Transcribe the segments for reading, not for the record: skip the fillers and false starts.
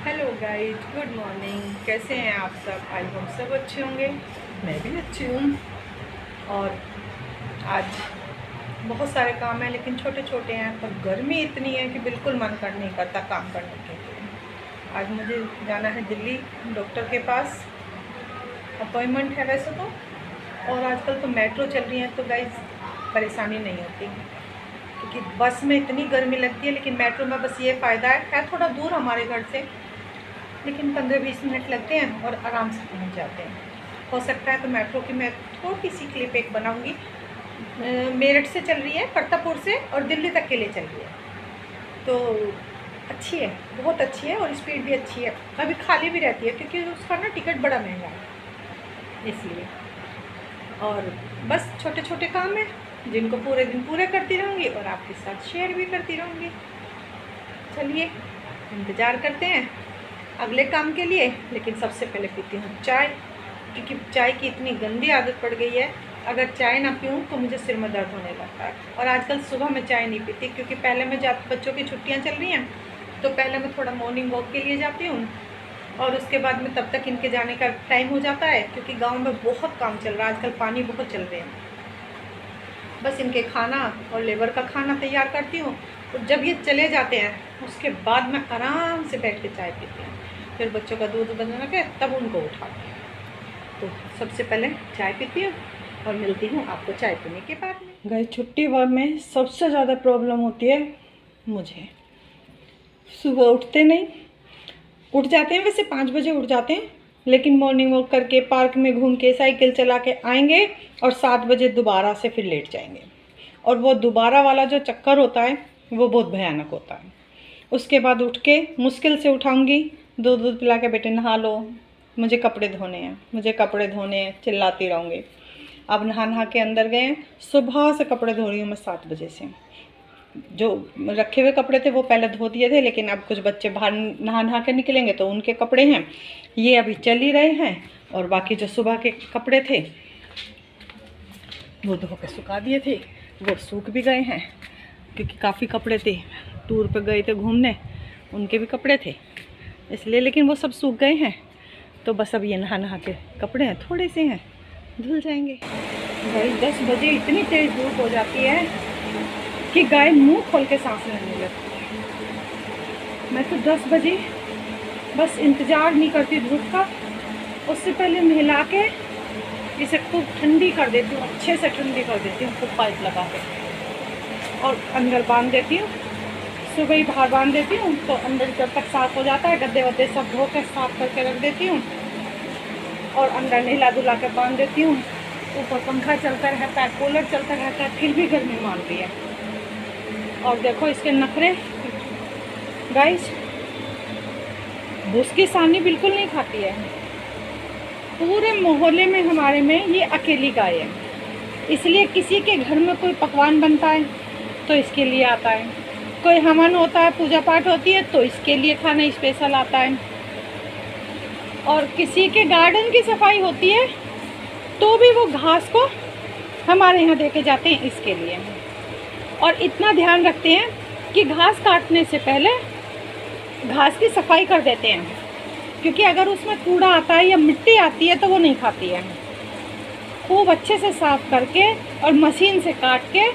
Hello guys, good morning. कैसे हैं आप सब? आई होप सब अच्छे होंगे। मैं भी अच्छी हूँ। और आज बहुत सारे काम हैं, लेकिन छोटे छोटे हैं। पर गर्मी इतनी है कि बिल्कुल मन कर नहीं करता काम करने के लिए। आज मुझे जाना है दिल्ली डॉक्टर के पास। अपॉइंटमेंट है वैसे तो। और आजकल तो मेट्रो चल रही है, तो गाइस परेशानी नहीं होती, क्योंकि बस में इतनी गर्मी लगती है। लेकिन मेट्रो में बस ये फ़ायदा है थोड़ा दूर हमारे घर से, लेकिन 15-20 मिनट लगते हैं और आराम से पहुंच जाते हैं। हो सकता है तो मेट्रो की मैं थोड़ी सी क्लिप एक बनाऊंगी। मेरठ से चल रही है, करतापुर से, और दिल्ली तक के लिए चल रही है। तो अच्छी है, बहुत अच्छी है, और स्पीड भी अच्छी है। अभी खाली भी रहती है, क्योंकि उसका ना टिकट बड़ा महंगा है, इसलिए। और बस छोटे छोटे काम हैं, जिनको पूरे दिन पूरे करती रहूँगी और आपके साथ शेयर भी करती रहूँगी। चलिए इंतज़ार करते हैं अगले काम के लिए। लेकिन सबसे पहले पीती हूँ चाय, क्योंकि चाय की इतनी गंदी आदत पड़ गई है। अगर चाय ना पीऊँ तो मुझे सिर में दर्द होने लगता है। और आजकल सुबह मैं चाय नहीं पीती, क्योंकि पहले मैं बच्चों की छुट्टियाँ चल रही हैं, तो पहले मैं थोड़ा मॉर्निंग वॉक के लिए जाती हूँ, और उसके बाद में तब तक इनके जाने का टाइम हो जाता है, क्योंकि गाँव में बहुत काम चल रहा है आजकल, पानी बहुत चल रहे हैं। बस इनके खाना और लेबर का खाना तैयार करती हूँ, और जब ये चले जाते हैं उसके बाद मैं आराम से बैठ के चाय पीती हूँ। फिर बच्चों का दूध बना के तब उनको उठाती हूँ। तो सबसे पहले चाय पीती हूँ, और मिलती हूँ आपको चाय पीने के बाद में। गई छुट्टी वार में सबसे ज़्यादा प्रॉब्लम होती है मुझे। सुबह उठते नहीं, उठ जाते हैं वैसे 5 बजे उठ जाते हैं, लेकिन मॉर्निंग वॉक करके पार्क में घूम के साइकिल चला के आएंगे, और 7 बजे दोबारा से फिर लेट जाएंगे। और वो दोबारा वाला जो चक्कर होता है वो बहुत भयानक होता है। उसके बाद उठ के मुश्किल से उठाऊंगी, दूध पिला के, बेटे नहा लो, मुझे कपड़े धोने हैं, मुझे कपड़े धोने हैं, चिल्लाती रहूँगी। अब नहा के अंदर गए, सुबह से कपड़े धो रही हूँ मैं 7 बजे से। जो रखे हुए कपड़े थे वो पहले धो दिए थे, लेकिन अब कुछ बच्चे बाहर नहा के निकलेंगे तो उनके कपड़े हैं, ये अभी चल ही रहे हैं। और बाकी जो सुबह के कपड़े थे वो धो के सुखा दिए थे, वो सूख भी गए हैं, क्योंकि काफ़ी कपड़े थे, टूर पे गए थे घूमने, उनके भी कपड़े थे इसलिए, लेकिन वो सब सूख गए हैं। तो बस अब ये नहा के कपड़े हैं, थोड़े से हैं, धुल जाएंगे। भाई 10 बजे इतनी तेज़ धूप हो जाती है कि गाय मुंह खोल के सांस लेने लगती है। मैं तो 10 बजे बस इंतज़ार नहीं करती धूप का, उससे पहले नहला के इसे खूब ठंडी कर देती हूँ, अच्छे से ठंडी कर देती हूँ, खूब पाइप लगा के, और अंदर बांध देती हूँ। सुबह ही बाहर बांध देती हूँ, तो अंदर जब तक साफ़ हो जाता है, गद्दे वद्दे सब धो के साफ़ करके रख देती हूँ, और अंदर नहला धुला के बांध देती हूँ। ऊपर पंखा चलता रहता है, कूलर चलता रहता है, फिर भी गर्मी मारती है। और देखो इसके नखरे गाइस, भूस की सानी बिल्कुल नहीं खाती है। पूरे मोहल्ले में हमारे में ये अकेली गाय है, इसलिए किसी के घर में कोई पकवान बनता है तो इसके लिए आता है, कोई हवन होता है, पूजा पाठ होती है, तो इसके लिए खाना स्पेशल आता है, और किसी के गार्डन की सफाई होती है तो भी वो घास को हमारे यहाँ दे के जाते हैं इसके लिए। और इतना ध्यान रखते हैं कि घास काटने से पहले घास की सफाई कर देते हैं, क्योंकि अगर उसमें कूड़ा आता है या मिट्टी आती है तो वो नहीं खाती है। खूब अच्छे से साफ़ करके और मशीन से काट के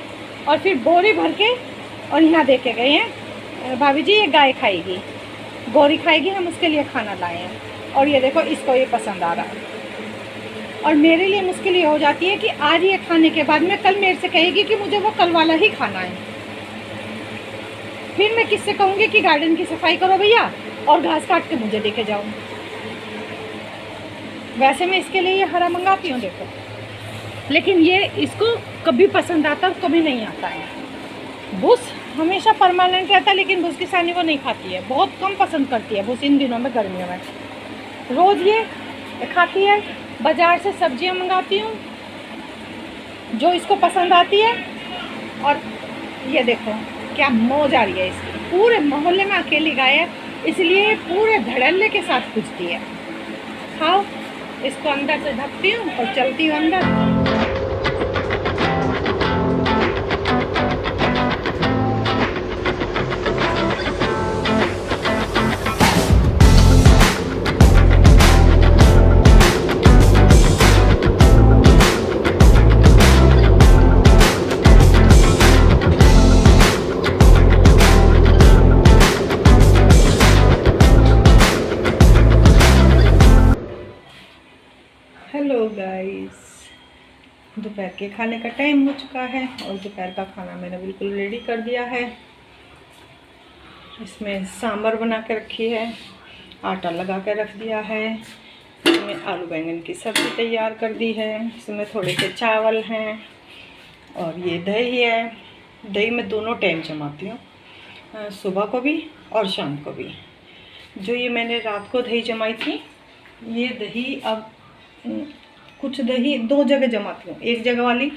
और फिर बोरी भर के और यहाँ दे के गए हैं, भाभी जी ये गाय खाएगी, बोरी खाएगी, हम उसके लिए खाना लाए हैं। और ये देखो इसको ये पसंद आ रहा है। और मेरे लिए मुश्किल ये हो जाती है कि आज ये खाने के बाद में कल मेरे से कहेगी कि मुझे वो कल वाला ही खाना है। फिर मैं किससे कहूँगी कि गार्डन की सफाई करो भैया, और घास काट के मुझे देके जाओ। वैसे मैं इसके लिए ये हरा मंगाती हूँ देखो, लेकिन ये इसको कभी पसंद आता और कभी नहीं आता है। भूस हमेशा परमानेंट रहता है, लेकिन भूस की सानी वो नहीं खाती है, बहुत कम पसंद करती है भूस इन दिनों में, गर्मियों में। रोज़ ये खाती है, बाज़ार से सब्जियां मंगाती हूँ जो इसको पसंद आती है। और ये देखो क्या मौज आ रही है इसकी, पूरे मोहल्ले में अकेली गाय है, इसलिए पूरे धड़ल्ले के साथ पूछती है। खाओ, इसको अंदर से ढकती हूँ और चलती हूँ अंदर। दोपहर के खाने का टाइम हो चुका है और दोपहर का खाना मैंने बिल्कुल रेडी कर दिया है। इसमें सांभर बना के रखी है, आटा लगा के रख दिया है, इसमें आलू बैंगन की सब्ज़ी तैयार कर दी है, इसमें थोड़े से चावल हैं और ये दही है। दही मैं दोनों टाइम जमाती हूँ, सुबह को भी और शाम को भी। जो ये मैंने रात को दही जमाई थी, ये दही अब कुछ दही दो जगह जमाती हूँ। एक जगह वाली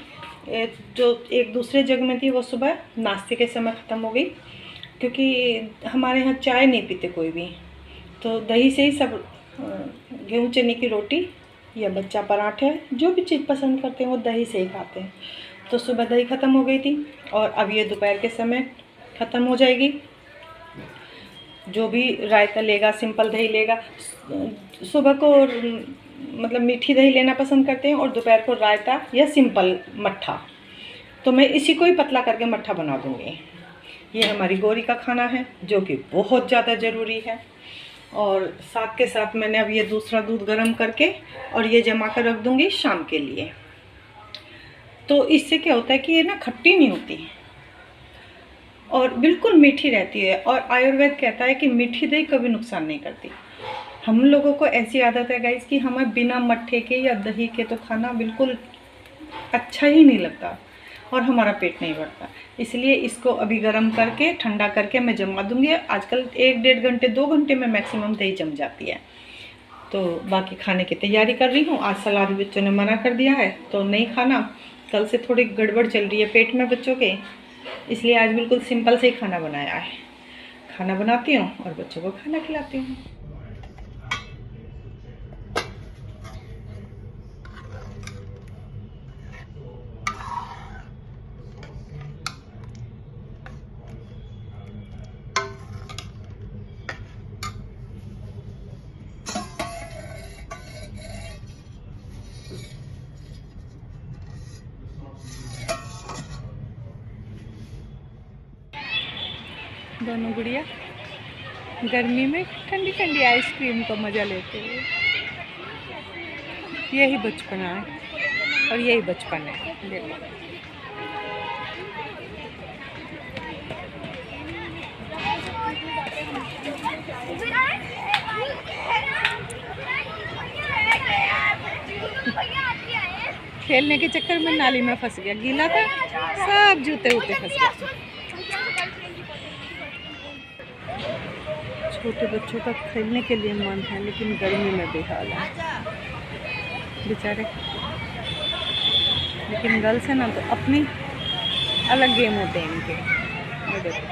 जो एक दूसरे जग में थी वो सुबह नाश्ते के समय ख़त्म हो गई, क्योंकि हमारे यहाँ चाय नहीं पीते कोई भी, तो दही से ही सब गेहूँ चने की रोटी या बच्चा पराठे जो भी चीज़ पसंद करते हैं वो दही से ही खाते हैं। तो सुबह दही ख़त्म हो गई थी और अब ये दोपहर के समय ख़त्म हो जाएगी। जो भी रायता लेगा, सिंपल दही लेगा, सुबह को मतलब मीठी दही लेना पसंद करते हैं और दोपहर को रायता या सिंपल मट्ठा, तो मैं इसी को ही पतला करके मट्ठा बना दूँगी। ये हमारी गौरी का खाना है जो कि बहुत ज़्यादा ज़रूरी है। और साथ के साथ मैंने अब ये दूसरा दूध गर्म करके और ये जमा कर रख दूँगी शाम के लिए। तो इससे क्या होता है कि ये ना खट्टी नहीं होती और बिल्कुल मीठी रहती है। और आयुर्वेद कहता है कि मीठी दही कभी नुकसान नहीं करती। हम लोगों को ऐसी आदत है गाइस कि हमें बिना मट्ठे के या दही के तो खाना बिल्कुल अच्छा ही नहीं लगता और हमारा पेट नहीं भरता। इसलिए इसको अभी गर्म करके ठंडा करके मैं जमा दूँगी। आजकल 1-1.5 घंटे 2 घंटे में मैक्सिमम दही जम जाती है। तो बाकी खाने की तैयारी कर रही हूँ। आज सलाद बच्चों ने मना कर दिया है तो नहीं खाना। कल से थोड़ी गड़बड़ चल रही है पेट में बच्चों के, इसलिए आज बिल्कुल सिंपल से ही खाना बनाया है। खाना बनाती हूँ और बच्चों को खाना खिलाती हूँ। दोनों गुड़िया गर्मी में ठंडी ठंडी आइसक्रीम का मज़ा लेते हुए। यही बचपना है और यही बचपन है। देखो खेलने के चक्कर में नाली में फंस गया, गीला था, सब जूते उते फंस गए। छोटे बच्चों का खेलने के लिए मन है लेकिन गर्मी में बेहाल है बेचारे। लेकिन गर्ल्स है ना तो अपनी अलग गेम होते हैं इनके। ये देखो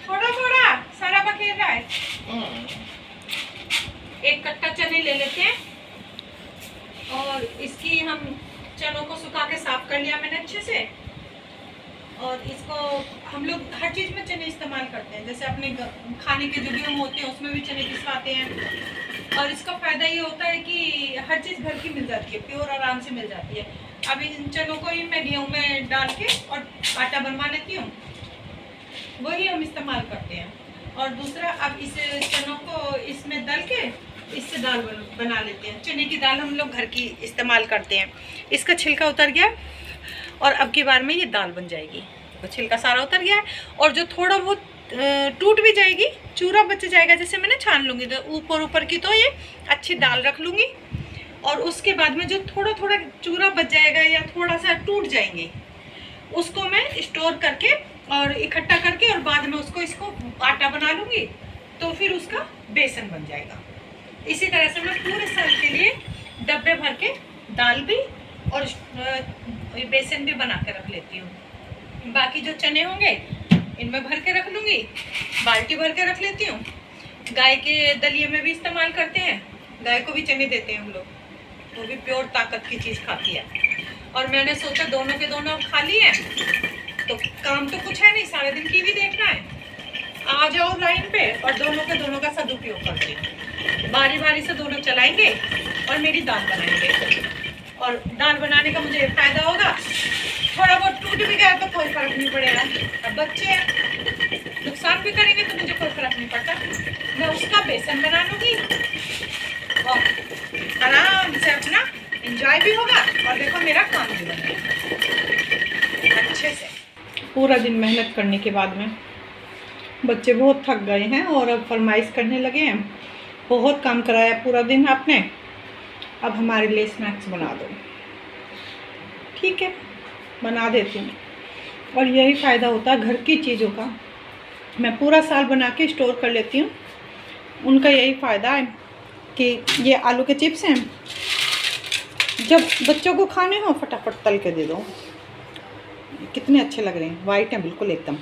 थोड़ा थोड़ा सारा पखेर रहा है। एक कट्टा चने ले लेते हैं और इसकी हम चनों को सुखा के साफ कर लिया मैंने अच्छे से। और इसको हम लोग हर चीज़ में चने इस्तेमाल करते हैं, जैसे अपने खाने के जो गेहूँ होते हैं उसमें भी चने पिसवाते हैं। और इसका फ़ायदा ये होता है कि हर चीज़ घर की मिल जाती है, प्योर आराम से मिल जाती है। अब इन चनों को ही मैं गेहूँ में डाल के और आटा बनवा लेती हूँ, वही हम इस्तेमाल करते हैं। और दूसरा अब इस चनों को इसमें डाल के इससे दाल बना लेते हैं। चने की दाल हम लोग घर की इस्तेमाल करते हैं। इसका छिलका उतर गया और अब की बार में ये दाल बन जाएगी। तो छिलका सारा उतर गया है और जो थोड़ा बहुत टूट भी जाएगी, चूरा बच जाएगा, जैसे मैंने छान लूँगी तो ऊपर ऊपर की तो ये अच्छी दाल रख लूँगी। और उसके बाद में जो थोड़ा थोड़ा चूरा बच जाएगा या थोड़ा सा टूट जाएंगे, उसको मैं स्टोर करके और इकट्ठा करके और बाद में इसको आटा बना लूँगी, तो फिर उसका बेसन बन जाएगा। इसी तरह से मैं पूरे साल के लिए डब्बे भर के दाल भी और बेसन भी बना के रख लेती हूँ। बाकी जो चने होंगे इनमें भर के रख लूँगी, बाल्टी भर के रख लेती हूँ। गाय के दलिए में भी इस्तेमाल करते हैं, गाय को भी चने देते हैं हम लोग, वो भी प्योर ताकत की चीज़ खाती है। और मैंने सोचा दोनों के दोनों खा लिए तो काम तो कुछ है नहीं, सारे दिन टीवी देखना है, आ जाओ लाइन पे और दोनों के दोनों का सदुपयोग करते हैं। बारी बारी से दोनों चलाएंगे और मेरी दाल बनाएंगे। और दाल बनाने का मुझे फ़ायदा होगा थोड़ा बहुत टूट भी गया तो कोई फर्क नहीं पड़ेगा। अब बच्चे हैं, नुकसान भी करेंगे तो मुझे कोई फर्क नहीं पड़ता। मैं उसका बेसन बना लूँगी और आराम से अपना एंजॉय भी होगा और देखो मेरा काम भी बनेगा अच्छे से। पूरा दिन मेहनत करने के बाद में बच्चे बहुत थक गए हैं और अब फरमाइश करने लगे हैं। बहुत काम कराया पूरा दिन आपने, अब हमारे लिए स्नैक्स बना दो। ठीक है, बना देती हूँ। और यही फ़ायदा होता है घर की चीज़ों का। मैं पूरा साल बना के स्टोर कर लेती हूँ। उनका यही फ़ायदा है कि ये आलू के चिप्स हैं, जब बच्चों को खाने हो फटाफट तल के दे दो। कितने अच्छे लग रहे हैं, वाइट हैं बिल्कुल एकदम।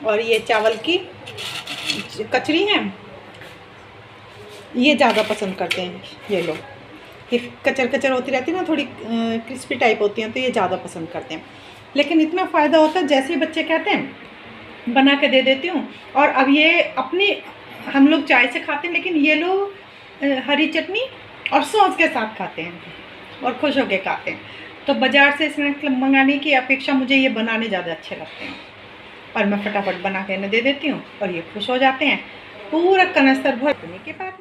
और ये चावल की कचरी हैं, ये ज़्यादा पसंद करते हैं ये लोग। ये कचर कचर होती रहती है ना, थोड़ी क्रिस्पी टाइप होती हैं, तो ये ज़्यादा पसंद करते हैं। लेकिन इतना फ़ायदा होता है, जैसे ही बच्चे कहते हैं बना के दे देती हूँ। और अब ये अपनी हम लोग चाय से खाते हैं, लेकिन ये लोग हरी चटनी और सॉस के साथ खाते हैं और खुश होकर खाते हैं। तो बाज़ार से स्नैक्स मंगाने की अपेक्षा मुझे ये बनाने ज़्यादा अच्छे लगते हैं। और मैं फटाफट बना के इन्हें दे देती हूँ और ये खुश हो जाते हैं। पूरा कनस्तर भरने के बाद